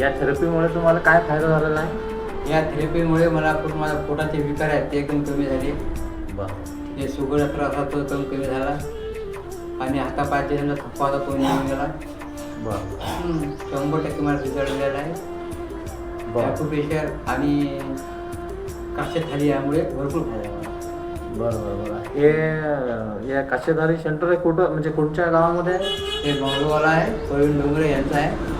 या थेरपीमुळे तुम्हाला काय फायदा झालेला आहे? या थेरपीमुळे मला माझ्या पोटाचे विकार आहेत ते एकदम कमी झाले. बरं. जे शुगरचा त्रास होता तो एकदम कमी झाला आणि हातापायाचे समजा थप्पा होता तो निघून गेला. बरं. 100% मला रिझल्ट मिळाला आहे. बरं. ॲक्युप्रेशर आणि काशेथाली यामुळे भरपूर फायदा आहे. बरं बरं बरं. हे या काशेधारी सेंटर आहे कुठं, म्हणजे कुठच्या गावामध्ये आहे? हे मंगळवाला आहे, प्रवीण डोंगरे यांचा आहे.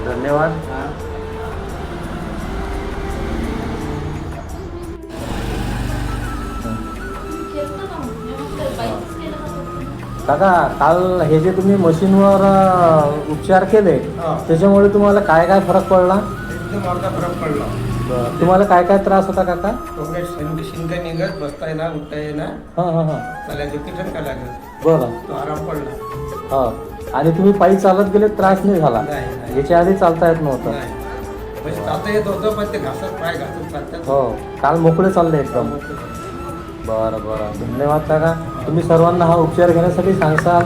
धन्यवाद. हां. काका, काल हे जे तुम्ही मशीनवर उपचार केले त्याच्यामुळे तुम्हाला काय काय फरक पडला? एकदम मोठा फरक पडला. तुम्हाला काय काय त्रास होता काका? डोक्यात शिंका निघत, बसता येणार, उठता येणार, हां हां हां. चालायचं किचन का लागत, बरं. तो आराम पडला. हां. आणि तुम्ही पायी चालत गेले, त्रास नाही झाला? नाही. याच्या आधी चालता येत नव्हतं? नाही. म्हणजे चालता येत होतं पण ते घासत पाय घासत चालतात. हो. काल मोकळे चालले एकदम? बरं बरं. धन्यवाद काका. तुम्ही सर्वांना हा उपचार घेण्यासाठी सांगसाल?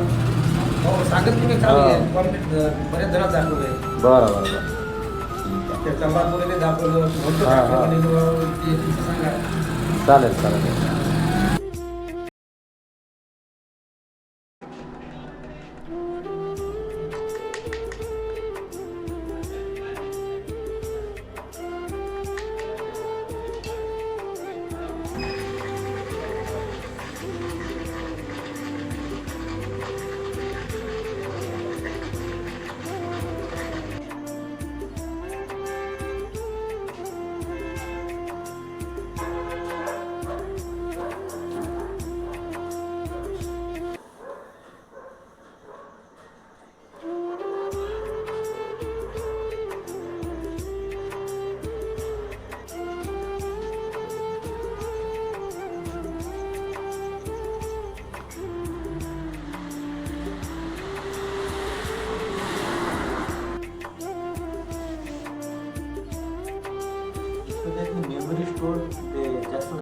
हो, सांगत तुम्ही चालू बरेच जण दाखवले. बरं बरं बरं. ते चंबापुरीने दाखवलं, हां, हां. सांगा. चालेल चालेल.